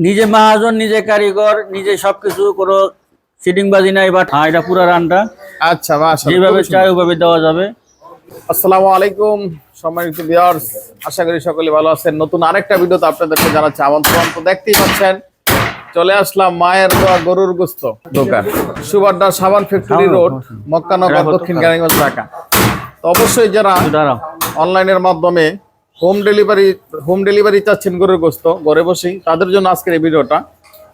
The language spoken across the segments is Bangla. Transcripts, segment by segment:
নিজে মহাজন, নিজে কারিগর, নিজে সবকিছু, কোনো সিটিংবাজি নাই। বাট হ্যাঁ, এটা পুরো রানটা আচ্ছা মাশাআল্লাহ, যেভাবে চাই ওইভাবে দেওয়া যাবে। আসসালামু আলাইকুম সম্মানিত ভিউয়ার্স, আশা করি সকলে ভালো আছেন। নতুন আরেকটা ভিডিওতে আপনাদেরকে জানাচ্ছি আমন্ত্রণ। তো দেখতেই পাচ্ছেন চলে আসলাম মায়ের দোয়া গরুর গোস্ত দোকান, সুবাড্ডা সাবান ফ্যাক্টরি রোড, মক্কানগর, দক্ষিণ কেরানীগঞ্জ, ঢাকা। তো অবশ্যই যারা অনলাইনের মাধ্যমে হোম ডেলিভারি চাচ্ছেন গরুর গোস্ত ঘরে বসেই, তাদের জন্য আজকের এই ভিডিওটা।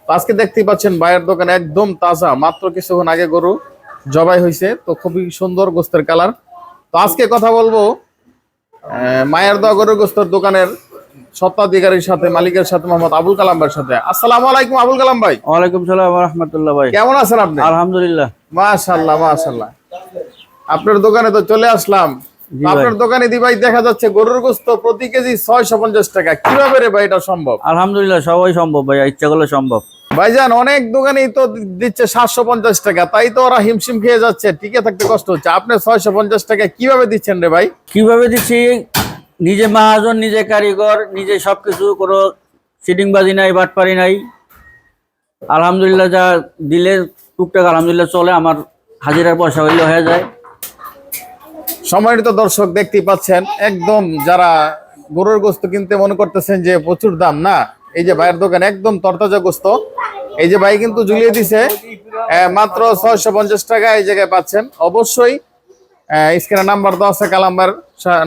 তো আজকে দেখতেই পাচ্ছেন ভাইয়ের দোকানে একদম তাজা, মাত্র কিছুক্ষণ আগে গরু জবাই হয়েছে। তো খুবই সুন্দর গোস্তের কালার। তো আজকে কথা বলবো মায়ের দোয়া গরুর গোস্তর দোকানের স্বত্বাধিকারীর সাথে, মালিকের সাথে, মোহাম্মদ আবুল কালাম ভাইয়ের সাথে। আসসালামু আলাইকুম আবুল কালাম ভাই। ওয়ালাইকুম সালাম ওয়া রাহমাতুল্লাহ। ভাই কেমন আছেন আপনি? আলহামদুলিল্লাহ, মাশাআল্লাহ মাশাআল্লাহ। আপনার দোকানে তো চলে আসলাম। আপনার দোকানে দি ভাই দেখা যাচ্ছে গরুর গোস্ত প্রতি কেজি 650 টাকা। কিভাবে রে ভাই এটা সম্ভব? আলহামদুলিল্লাহ, সবাই সম্ভব ভাই, ইচ্ছা করলে সম্ভব। ভাইজান অনেক দোকানেই তো দিচ্ছে 750 টাকা, তাই তো ওরা হিমশিম খেয়ে যাচ্ছে, টিকে থাকতে কষ্ট হচ্ছে। আপনি 650 টাকা কিভাবে দিচ্ছেন রে ভাই? কিভাবে দিচ্ছি, নিজে মহাজন, নিজে কারিগর, নিজে সবকিছু, কোনো সিটিংবাজি নাই, বাটপারি নাই। আলহামদুলিল্লাহ, যা দিলে টুকটাক আলহামদুলিল্লাহ চলে, আমার হাজিরার পয়সা হইলে হয়ে যায়। সম্মানিত দর্শক দেখতেই পাচ্ছেন, একদম যারা গরুর গোস্ত কিনতে মনে করতেছেন যে প্রচুর দাম, না, এই যে ভাইয়ের দোকান একদম তরতাজা গোস্ত। এই যে ভাই কিন্তু ঝুলিয়ে দিছে মাত্র 650 টাকা এই জায়গায় পাচ্ছেন। অবশ্যই স্ক্রিনে নাম্বার দেওয়া আছে, কালাম্বার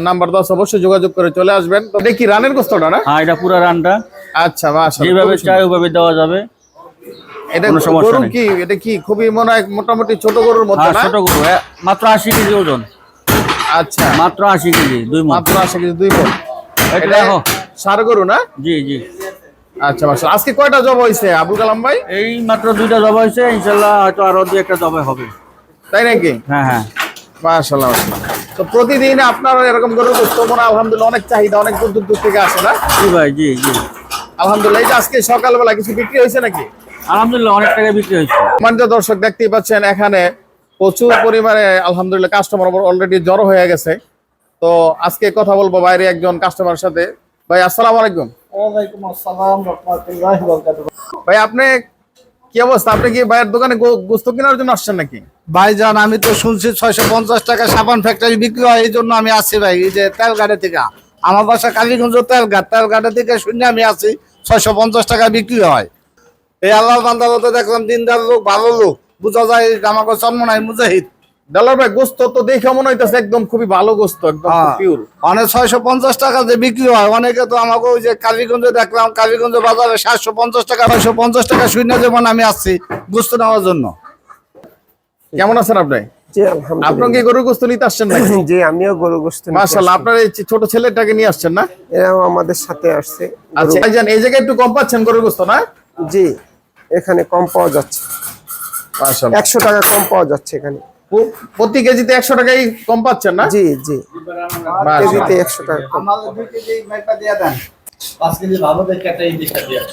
নাম্বার দেওয়া আছে, অবশ্যই যোগাযোগ করে চলে আসবেন। তো দেখি রানের গোস্তটা না? হ্যাঁ, এটা পুরো রানটা। আচ্ছা মাশাআল্লাহ, যেভাবে চাই ওইভাবে দেওয়া যাবে। এটা গরু কি, এটা কি খুবই মনে হয় মোটামুটি ছোট গরুর মতো না? ছোট গরু, মাত্র 80 কেজি ওজন। আচ্ছা, মাত্র 80 কেজি, 2 মণ। মাত্র 80 কেজি, 2 মণ। এটা দেখো ষাঁড় গরু না? জি জি। আচ্ছা মাশাআল্লাহ। আজকে কয়টা জব হইছে আবুল কালাম ভাই? এই মাত্র 2টা জবা হয়েছে, ইনশাআল্লাহ হয়তো আরো 2-1টা জবা হবে। তাই নাকি? হ্যাঁ হ্যাঁ, মাশাআল্লাহ মাশাআল্লাহ। তো প্রতিদিন আপনার এরকম গরুর গোস্ত মনে আলহামদুলিল্লাহ অনেক চাহিদা, অনেক দূর দূর থেকে আসে না? জি ভাই, জি জি। আলহামদুলিল্লাহ। এই যে আজকে সকালবেলা কিছু বিক্রি হয়েছে নাকি? আলহামদুলিল্লাহ, অনেক টাকা বিক্রি হয়েছে। সম্মানিত দর্শক দেখতেই পাচ্ছেন এখানে প্রচুর পরিমাণে আলহামদুলিল্লাহ কাস্টমার অলরেডি জড়ো হয়ে গেছে। তো আজকে কথা বলবো বাইরে একজন কাস্টমারের সাথে। ভাই আসসালামু আলাইকুম। ওয়ালাইকুম আসসালাম ওয়া রাহমাতুল্লাহি ওয়া বারাকাতুহু। ভাই আপনি কি অবস্থা? আপনি কি ভাইয়ের দোকানে গোস্ত কেনার জন্য আসছেন নাকি? ভাইজান আমি তো শুনছি 650 টাকা সাবান ফ্যাক্টরি বিক্রি হয়, এই জন্য আমি আসি ভাই। এই যে তেলঘাটে থেকে, আমার বাসা কালীগঞ্জ, তেলঘাটে থেকে শুনে আমি আসি 650 টাকা বিক্রি হয়। এই আল্লাহ বান্দা বলতে দেখলাম দিনদার লোক, ভালো লোক, বোঝা যায় আমাকে জন্ম নাই মুজাহিদ। ডালার ভাই গোস্ত তো দেখে মনে হইতেছে একদম খুবই ভালো গোস্ত, একদম পিওর। অনেক 650 টাকা যে বিক্রি হয়, অনেকে তো আমাকে ওই যে কালীগঞ্জে দেখলাম, কালীগঞ্জ বাজারে 750 টাকা, 650 টাকা শূন্য, যেমন আমি আসছি গোস্ত নেওয়ার জন্য। কেমন আছেন আপনি? জি আলহামদুলিল্লাহ। আপনি কি গরুর গোস্ত নিতে আসছেন নাকি? জি আমিও গরু গোশত নিতে মাশাআল্লাহ, আপনার এই ছোট ছেলেটাকে নিয়ে আসছেন না? আসছি। এরাও আমাদের সাথে আসছে। আচ্ছা ভাইজান, এই জায়গায় একটু কম পাচ্ছেন গরুর গোস্ত না? জি এখানে কম পাওয়া যাচ্ছে, মাশাআল্লাহ। 100 টাকা কম পাওয়া যাচ্ছে এখানে। প্রতি কেজিতে 100 টাকাই কম পাচ্ছেন না? জি জি, মাশাআল্লাহ। কেজিতে 100 টাকা কম। আমাদের 2 কেজি মেপা দিয়ে দেন, 5 কেজি ভালো দেখে একটা এই দিশা দিয়ে।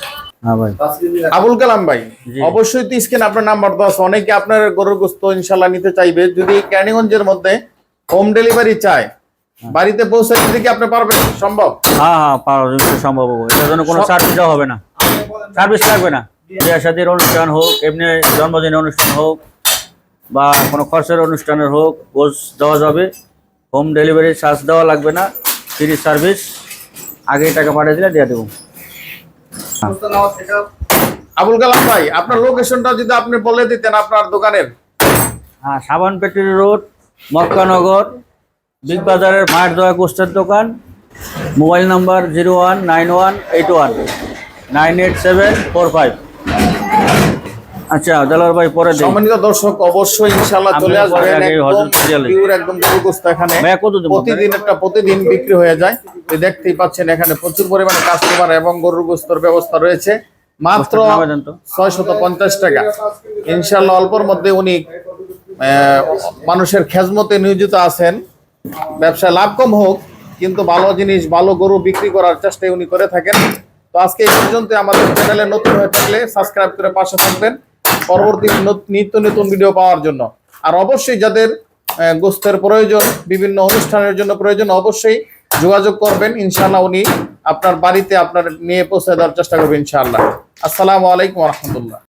হ্যাঁ ভাই। 5 কেজি আবুল কালাম ভাই, জি। অবশ্যই তো স্ক্রিনে আপনার নাম্বার দেওয়া আছে। অনেকে আপনার গরুর গোস্ত ইনশাআল্লাহ নিতে চাইবে। যদি কেরানীগঞ্জের মধ্যে হোম ডেলিভারি চায়, বাড়িতে পৌঁছে দিতে কি আপনি পারবেন? সম্ভব? হ্যাঁ হ্যাঁ, পাওয়া সম্ভব হবে। এটার জন্য কোনো সার্ভিস হবে না, সার্ভিস লাগবে না। বিয়ে শাদীর অনুষ্ঠান হোক, এমনি জন্মদিনের অনুষ্ঠান হোক, বা কোনো খরচের অনুষ্ঠানের হোক, পোজ দেওয়া যাবে। হোম ডেলিভারি চার্জ দেওয়া লাগবে না, ফ্রি সার্ভিস। আগে টাকা পাঠিয়ে দিলে দিয়ে দেবো। আবুল কালাম ভাই, আপনার লোকেশনটা যদি আপনি বলে দিতেন আপনার দোকানের। হ্যাঁ, সাবান ফ্যাক্টরি রোড, মক্কানগর, বিগ বাজারের মায়ের দোয়া গোস্তের দোকান। Mobile number 0191819745। আচ্ছা দালার ভাই, পরে দিন। সম্মানিত দর্শক অবশ্যই ইনশাআল্লাহ চলে আমরা পরে আসবেন। আগে একদম হজরত সিরিয়ালে। পিওর একদম গরুর গোস্ত এখানে ভাইয়া কত দেবো? প্রতিদিন বিক্রি হয়ে যায়। তো দেখতেই পাচ্ছেন এখানে প্রচুর পরিমাণে কাস্টমার এবং গরুর গোস্তর ব্যবস্থা রয়েছে। মাত্র নামে দেন তো। 650 টাকা। ইনশাআল্লাহ অল্পর মধ্যে উনি মানুষের খেজমতে নিয়োজিত আছেন। ব্যবসায় লাভ কম হোক, কিন্তু ভালো জিনিস, ভালো গরু বিক্রি করার চেষ্টাই উনি করে থাকেন। তো আজকে এই পর্যন্ত। আমাদের চ্যানেলে নতুন হয়ে থাকলে সাবস্ক্রাইব করে পাশে থাকবেন পরবর্তী নিত্য নতুন ভিডিও পাওয়ার জন্য। আর অবশ্যই যাদের গোস্তের প্রয়োজন, বিভিন্ন অনুষ্ঠানের জন্য প্রয়োজন, অবশ্যই যোগাযোগ করবেন। ইনশাআল্লাহ উনি আপনার বাড়িতে আপনার নিয়ে পৌঁছে দেওয়ার চেষ্টা করবেন ইনশাআল্লাহ। আসসালামু আলাইকুম রহমতুল্লাহ।